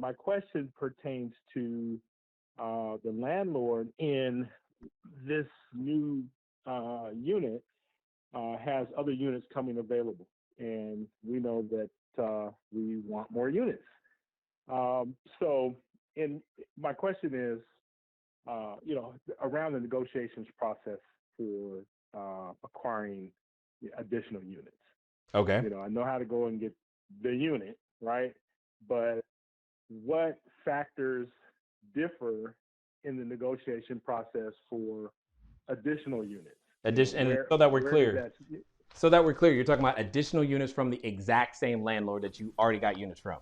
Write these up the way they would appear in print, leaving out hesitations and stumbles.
my question pertains to the landlord in this new unit has other units coming available, and we know that we want more units. So, in my question is, around the negotiations process for acquiring additional units. Okay. I know how to go and get the unit, right? But what factors differ in the negotiation process for additional units? Addition, and Where so does that? that we're clear, you're talking about additional units from the exact same landlord that you already got units from.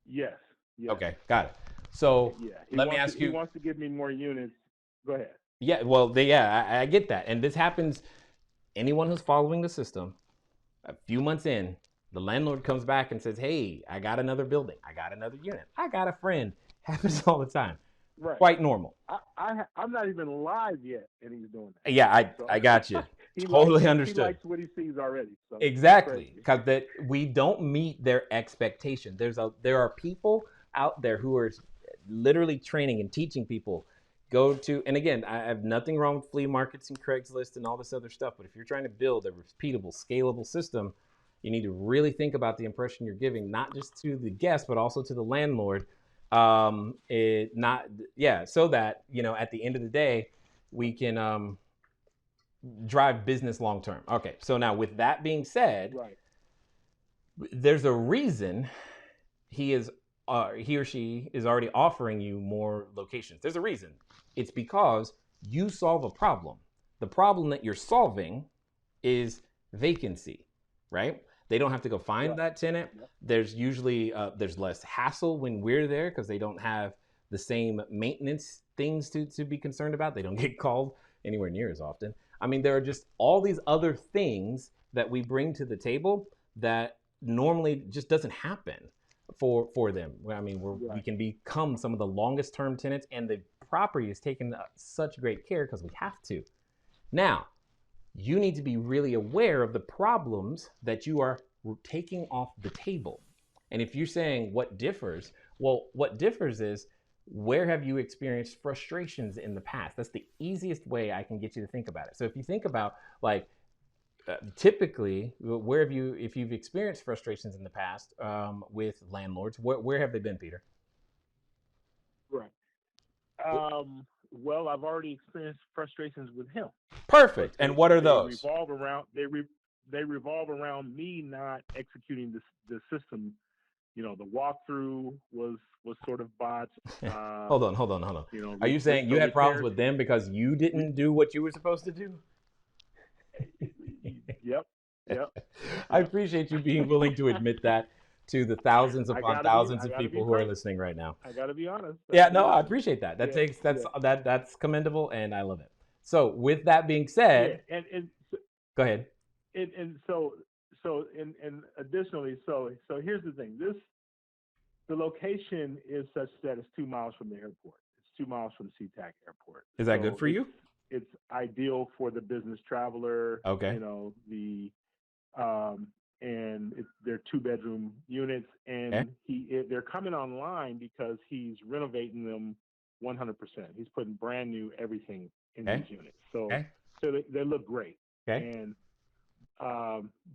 Yes, yes, Okay, got it. So yeah. He let me wants to ask he you. wants to give me more units. Go ahead. Yeah, well, I get that, and this happens. Anyone who's following the system, a few months in, the landlord comes back and says, "Hey, I got another building. I got another unit. I got a friend." Happens all the time. Right. Quite normal. I'm not even live yet, and he's doing Yeah, that. I So got you. he likes Totally he understood. likes what he sees already. So it's Exactly, crazy. because that we don't meet their expectation. There are people out there who are literally training and teaching people go to. And again, I have nothing wrong with flea markets and Craigslist and all this other stuff. But if you're trying to build a repeatable, scalable system, you need to really think about the impression you're giving, not just to the guest, but also to the landlord. It not yeah, so that at the end of the day, we can drive business long term. Okay, so now with that being said, Right. there's a reason he or she is already offering you more locations. There's a reason. It's because you solve a problem. The problem that you're solving is vacancy, right? They don't have to go find Right. that tenant. Yep. There's usually there's less hassle when we're there because they don't have the same maintenance things to be concerned about. They don't get called anywhere near as often. I mean, there are just all these other things that we bring to the table that normally just doesn't happen for them. I mean, we Right. can become some of the longest term tenants, and the property is taken such great care because we have to. Now, you need to be really aware of the problems that you are taking off the table. And if you're saying what differs, well, what differs is where have you experienced frustrations in the past? That's the easiest way I can get you to think about it. So if you think about like typically, where have you, if you've experienced frustrations in the past with landlords, where have they been, Peter? Right. Well, I've already experienced frustrations with him, but Perfect. And they what are they those? revolve around they revolve around me not executing the system. The walkthrough was sort of botched. Hold on. Are you saying The you had problems repairs. with them because you Re, didn't do what you were supposed to do? yep, yep, I yep. appreciate you being willing to admit that to the thousands I upon gotta be thousands I of gotta be people who are frank. listening right now. I gotta be honest. I Yeah, gotta no, be I honest. appreciate that. Yeah, yeah, That's commendable, and I love it. So, with that being yeah. said, And go ahead. and additionally, so here's the thing. The location is such that it's 2 miles from the airport. It's 2 miles from SeaTac Airport. Is that good So for you? it's ideal for the business traveler. Okay. The and they're 2-bedroom units, Okay. and they're coming online because he's renovating them 100%. He's putting brand new everything in Okay. these units, so Okay. they look great. Okay. And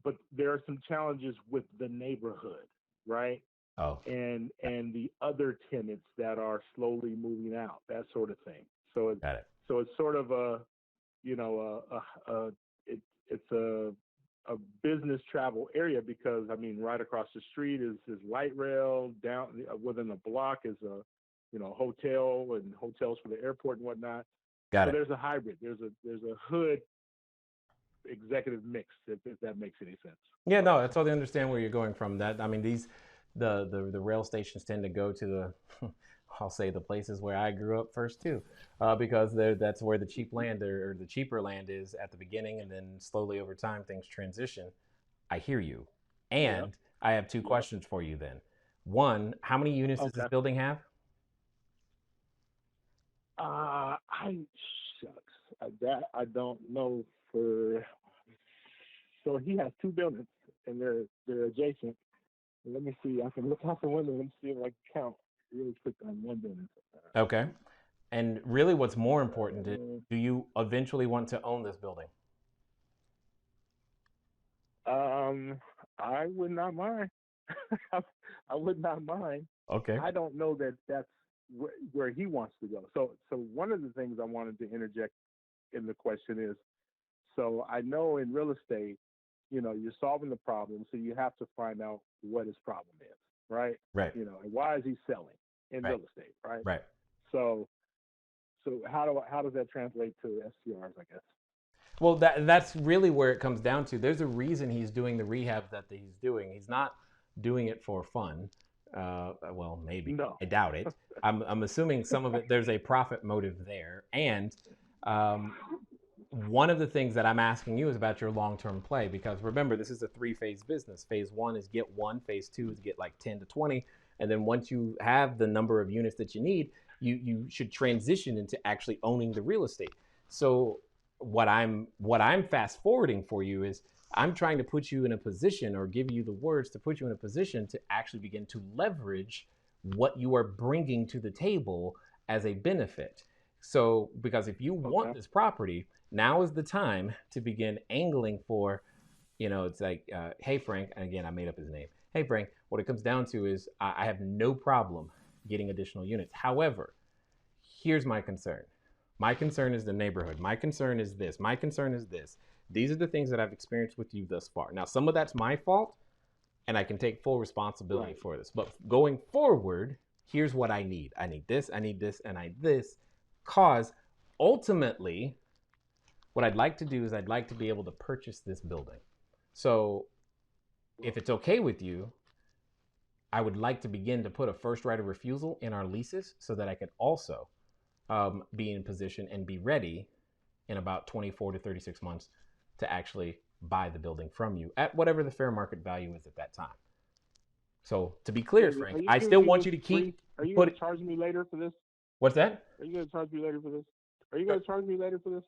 but there are some challenges with the neighborhood, right? Oh, And the other tenants that are slowly moving out, that sort of thing. got it. So it's sort of a you know it's a business travel area, because I mean right across the street is light rail, down within a block is a hotel and hotels for the airport and whatnot. Got So it. there's a hybrid. There's a hood executive mix, if that makes any sense. Yeah, So no, I totally understand where you're going from. That I mean, the rail stations tend to go to the I'll say the places where I grew up first too, because that's where the cheap land or the cheaper land is at the beginning, and then slowly over time things transition. I hear you, yep, and I have two yep. questions for you. Then, one, how many units does this Okay. building have? I shucks. That I don't know for. So he has two buildings, and they're adjacent. Let me see. I can look out the window and see if I can count really quick on windows. Okay. And really what's more important is, do you eventually want to own this building? I would not mind. I would not mind. Okay. I don't know that that's where he wants to go. So one of the things I wanted to interject in the question is, so I know in real estate, you're solving the problem, so you have to find out what his problem is, right? Right. And why is he selling in Right. real estate, right? Right. So how does that translate to STRs, I guess? Well, that's really where it comes down to. There's a reason he's doing the rehab that he's doing. He's not doing it for fun. Well, maybe. No. I doubt it. I'm assuming some of it, there's a profit motive there. And one of the things that I'm asking you is about your long-term play, because remember, this is a 3-phase business. Phase 1 is get 1, phase 2 is get like 10 to 20. And then once you have the number of units that you need, you should transition into actually owning the real estate. So what I'm fast forwarding for you is I'm trying to put you in a position, or give you the words to put you in a position to actually begin to leverage what you are bringing to the table as a benefit. So, because if you want this property, now is the time to begin angling for, it's like, hey, Frank, and again, I made up his name. Hey, Frank, what it comes down to is I have no problem getting additional units. However, here's my concern. My concern is the neighborhood. My concern is this. My concern is this. These are the things that I've experienced with you thus far. Now, some of that's my fault, and I can take full responsibility for this. But going forward, here's what I need. I need this, I need this, and I need this. Because ultimately, what I'd like to do is I'd like to be able to purchase this building. So if it's okay with you, I would like to begin to put a first right of refusal in our leases so that I could also be in position and be ready in about 24 to 36 months to actually buy the building from you at whatever the fair market value is at that time. So to be clear, Frank, I still want you to keep. Are you going to charge me later for this? What's that? Are you going to charge me later for this? Are you going to charge me later for this?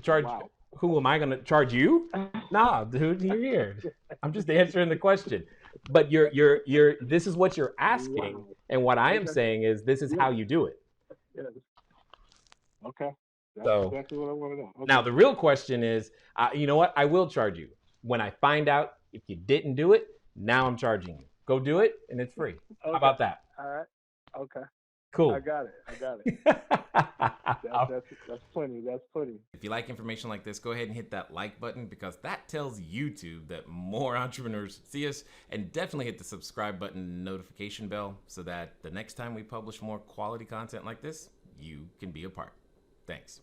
Charge? Wow. Who am I going to charge you? Nah, dude, you're here. I'm just answering the question. But this is what you're asking, and what I am saying is this is how you do it. Yeah. Okay. That's so exactly what I want to know. Okay. Now the real question is, you know what? I will charge you when I find out if you didn't do it. Now I'm charging you. Go do it, and it's free. Okay. How about that? All right. Okay. Cool. I got it. That's plenty. That's plenty. If you like information like this, go ahead and hit that like button, because that tells YouTube that more entrepreneurs see us, and definitely hit the subscribe button and notification bell so that the next time we publish more quality content like this, you can be a part. Thanks.